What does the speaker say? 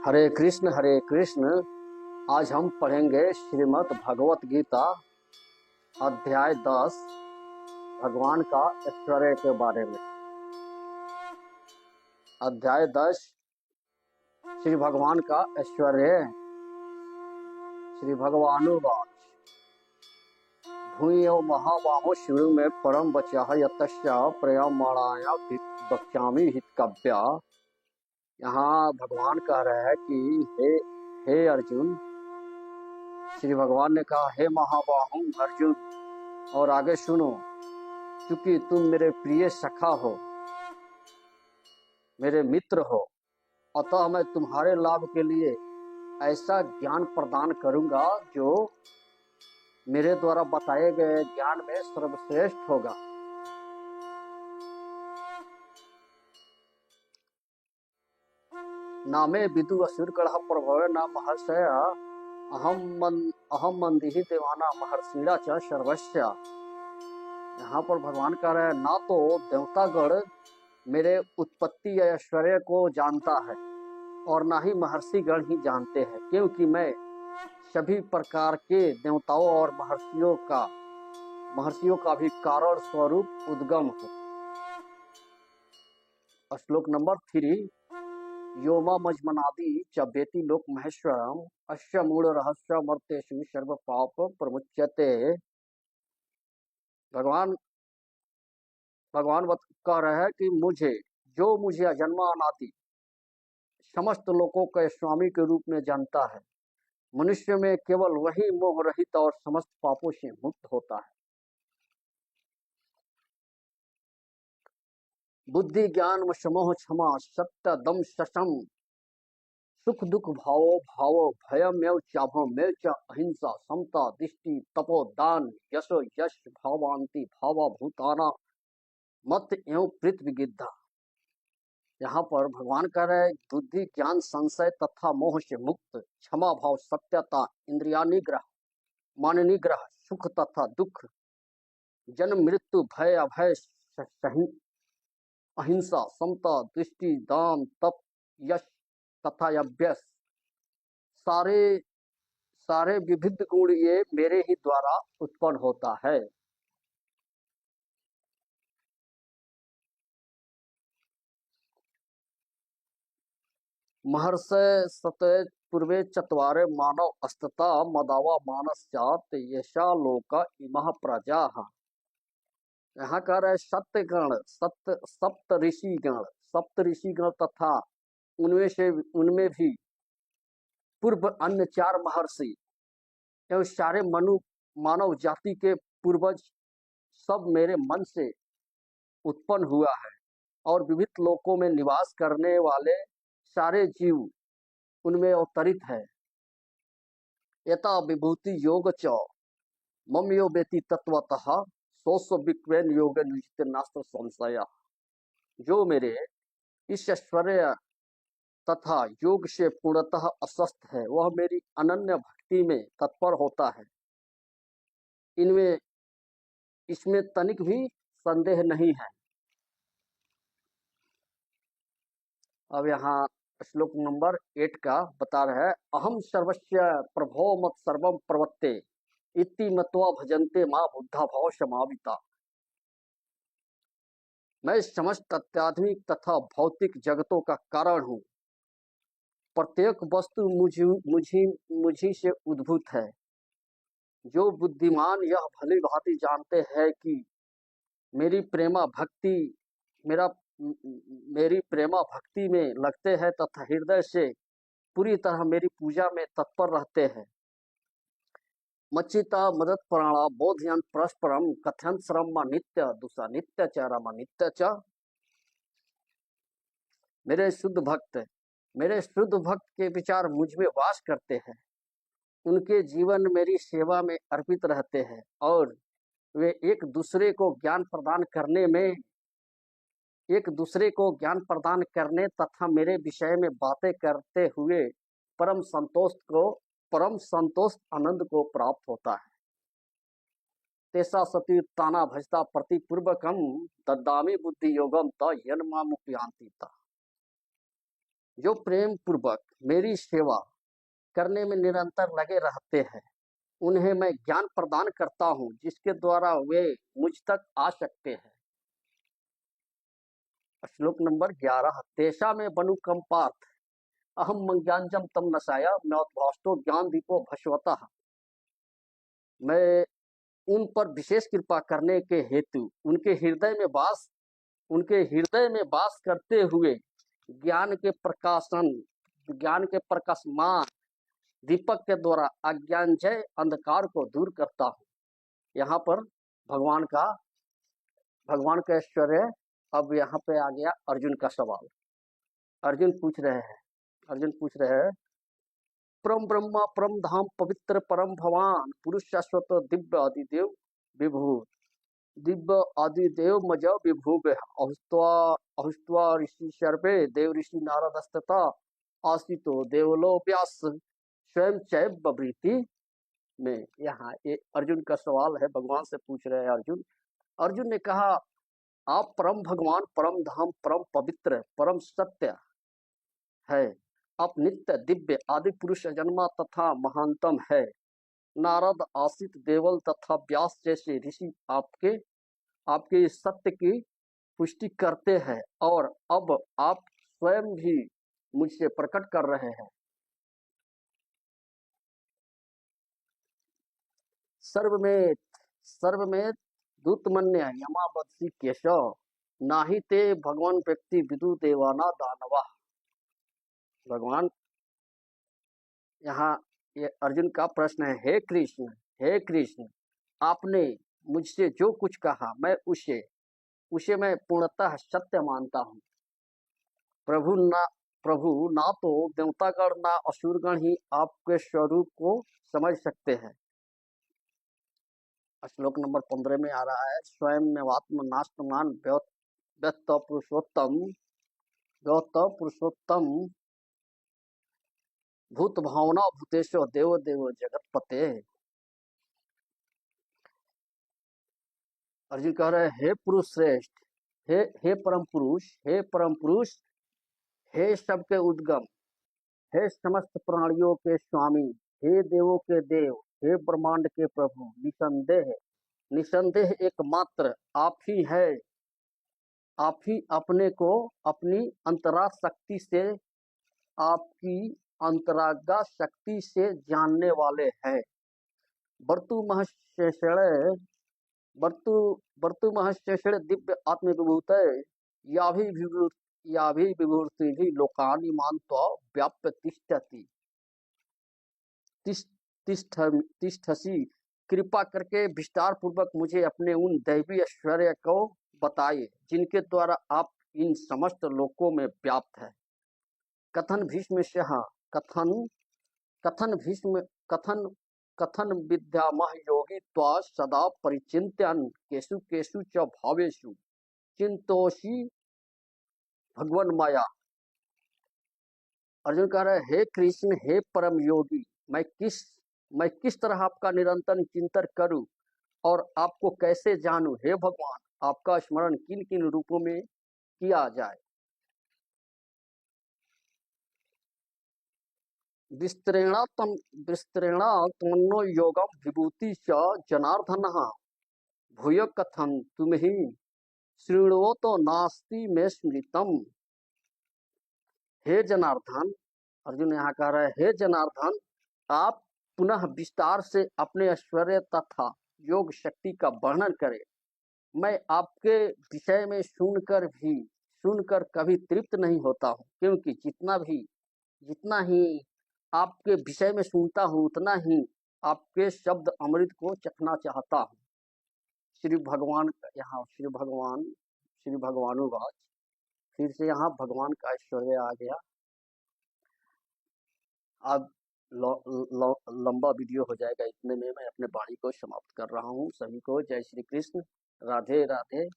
हरे कृष्ण हरे कृष्ण। आज हम पढ़ेंगे श्रीमद् भगवत गीता अध्याय 10 भगवान का ऐश्वर्य के बारे में। अध्याय 10 श्री भगवान का ऐश्वर्य। श्री भगवानुवाच भूयो महाबाहो शिवु में परम बचा यतस्य प्रयमाणाया वक्ष्यामि हितकाव्या। यहाँ भगवान कह रहे हैं कि हे अर्जुन, श्री भगवान ने कहा हे महाबाहु अर्जुन, और आगे सुनो, क्योंकि तुम मेरे प्रिय सखा हो, मेरे मित्र हो, अतः मैं तुम्हारे लाभ के लिए ऐसा ज्ञान प्रदान करूंगा जो मेरे द्वारा बताए गए ज्ञान में सर्वश्रेष्ठ होगा। ना मैं विदु असुर कलह प्रभव न महर्षय अहम मंदिहि देवाना महर्षिणा च सर्वस्य। यहाँ पर भगवान कह रहे हैं, ना तो देवतागण मेरे उत्पत्ति या ऐश्वर्य को जानता है और ना ही महर्षिगण ही जानते हैं, क्योंकि मैं सभी प्रकार के देवताओं और महर्षियों का भी कारण स्वरूप उद्गम हूँ। श्लोक नंबर 3 योमा मजमनादि च वेति लोक महेश्वरम अस्य मूढ़ रहस्य मर्तेषु सर्व पाप प्रमुच्यते। भगवान कह रहे हैं कि मुझे अजन्मा अनादि समस्त लोकों के स्वामी के रूप में जानता है, मनुष्य में केवल वही मोह रहित और समस्त पापों से मुक्त होता है। बुद्धि ज्ञान समोह क्षमा सत्य दम शशम सुख दुख भावो भयमेव चाभमेव च अहिंसा समता दृष्टि तपो दान यशो यश भावांति भावा भूताना मत एवं पृथ्वी गिद्धा। यहाँ पर भगवान कह रहे हैं, बुद्धि ज्ञान संशय तथा मोह से मुक्त, क्षमा भाव सत्यता इंद्रिया निग्रह मन निग्रह सुख तथा दुख जन्म मृत्यु भय अभय अहिंसा समता दृष्टि दान तप यश तथा अभ्यस, सारे विविध गुण ये मेरे ही द्वारा उत्पन्न होता है। महर्षय सतय पूर्वे चत्वारे मानव अस्तता मदावा मानस्यात् यशा लोका इमः प्रजा। यहाँ कह रहे सत्यगण सप्त ऋषिगण तथा उनमें भी पूर्व अन्य 4 महर्षि एवं सारे मानव जाति के पूर्वज सब मेरे मन से उत्पन्न हुआ है, और विविध लोकों में निवास करने वाले सारे जीव उनमें अवतरित है। एता विभूति योग च मम यो वेति तत्वतः सोस्व विक्वेन योग निश्चित नास्त्र संशय। जो मेरे इस ऐश्वर्य तथा योग से पूर्णतः अस्वस्थ है, वह मेरी अनन्य भक्ति में तत्पर होता है, इसमें तनिक भी संदेह नहीं है। अब यहाँ श्लोक नंबर 8 का बता रहे हैं, अहम सर्वस्य प्रभो मत सर्वम प्रवत्ते इति मत्वा भजन्ते मां बुद्धा भाव समाविता। मैं समस्त अत्याधुनिक तथा भौतिक जगतों का कारण हूँ। प्रत्येक वस्तु मुझी से उद्भूत है। जो बुद्धिमान यह भली भांति जानते हैं कि मेरी प्रेमा भक्ति में लगते हैं तथा हृदय से पूरी तरह मेरी पूजा में तत्पर रहते हैं। मच्चिता मदत प्राणा बोधयन परस्परम कथयन श्रम नित्य दूसरा नित्य च रमा नित्य च। मेरे शुद्ध भक्त के विचार मुझ में वास करते हैं। उनके जीवन मेरी सेवा में अर्पित रहते हैं, और वे एक दूसरे को ज्ञान प्रदान करने तथा मेरे विषय में बातें करते हुए परम संतोष आनंद को प्राप्त होता है। तेसा सती ताना भजता प्रतिपूर्वकम दद्दामी बुद्धि योगम त यन्मामुपयांति ता। जो प्रेम पूर्वक मेरी सेवा करने में निरंतर लगे रहते हैं, उन्हें मैं ज्ञान प्रदान करता हूं, जिसके द्वारा वे मुझ तक आ सकते हैं। श्लोक नंबर 11। तेषा में बनुकंपात अहम मंज्ञानजम तम नसाया नौद्भाष्टो ज्ञान दीपो भस्वतः। मैं उन पर विशेष कृपा करने के हेतु उनके हृदय में वास करते हुए ज्ञान के प्रकाशमान दीपक के द्वारा अज्ञानजय अंधकार को दूर करता हूँ। यहाँ पर भगवान का ऐश्वर्य। अब यहाँ पे आ गया अर्जुन का सवाल। अर्जुन पूछ रहे हैं परम ब्रह्मा परम धाम पवित्र परम भवान पुरुष शाश्वत दिव्य आदिदेव विभू दिव्य आदिदेव मज विभू अहुस्त्वा ऋषि सर्वे देव ऋषि नारदस्तता आसितो देवलो व्यास स्वयं चैव बभृति में। यहाँ ये अर्जुन का सवाल है, भगवान से पूछ रहे हैं अर्जुन ने कहा आप परम भगवान परम धाम परम पवित्र परम सत्य है, आप नित्य दिव्य आदि पुरुष जन्मा तथा महानतम है। नारद आसित देवल तथा व्यास जैसे ऋषि आपके इस सत्य की पुष्टि करते हैं और अब आप स्वयं भी मुझसे प्रकट कर रहे हैं। सर्वमेत दूतमन्य यमावत्सी केशव नाही ते भगवान व्यक्ति विदु देवाना दानवा। भगवान यहाँ ये अर्जुन का प्रश्न है, हे कृष्ण आपने मुझसे जो कुछ कहा मैं उसे मैं पूर्णतः सत्य मानता हूँ। प्रभु ना तो देवतागण ना असुरगण ही आपके स्वरूप को समझ सकते हैं। श्लोक नंबर 15 में आ रहा है स्वयं में आत्म नास्तमान व्यक्त पुरुषोत्तम भूत भावना भूतेश्वर देव देव जगतपते। अर्जुन कह रहे हे पुरुष श्रेष्ठ, हे परम पुरुष, हे सबके उद्गम, हे समस्त प्राणियों के स्वामी, हे देवों के देव, हे ब्रह्मांड के प्रभु, निसंदेह एकमात्र आप ही है। आप ही अपने को अपनी अंतराग शक्ति से जानने वाले हैं। वर्तु महशेषण दिव्य आत्म विभूत या भी विभूति भी लोकानि मानतो व्याप्य तिष्ठसी। कृपा करके विस्तार पूर्वक मुझे अपने उन दैवी ऐश्वर्य को बताइए जिनके द्वारा आप इन समस्त लोकों में व्याप्त है। कथन विद्यामह योगी त्वा सदा परिचिन्त्यन् केषु केषु च भावेषु चिंतोषि भगवन माया। अर्जुन कह रहे हे कृष्ण, हे परम योगी, मैं किस तरह आपका निरंतर चिंतन करूं और आपको कैसे जानूं। हे भगवान, आपका स्मरण किन किन रूपों में किया जाए। विस्तरेणा तमन्नो योगम विभूति च जनार्दनः भूय कथम तुम्हि शृण्वो तो नास्ति में स्मृतम। हे जनार्दन, अर्जुन यहाँ कह रहे हे जनार्दन, आप पुनः विस्तार से अपने ऐश्वर्य तथा योग शक्ति का वर्णन करें। मैं आपके विषय में सुनकर कभी तृप्त नहीं होता हूँ, क्योंकि जितना ही आपके विषय में सुनता हूँ उतना ही आपके शब्द अमृत को चखना चाहता हूँ। श्री भगवानुवाच। फिर से यहाँ भगवान का ऐश्वर्य आ गया। अब लंबा वीडियो हो जाएगा, इतने में मैं अपने वाणी को समाप्त कर रहा हूँ। सभी को जय श्री कृष्ण, राधे राधे।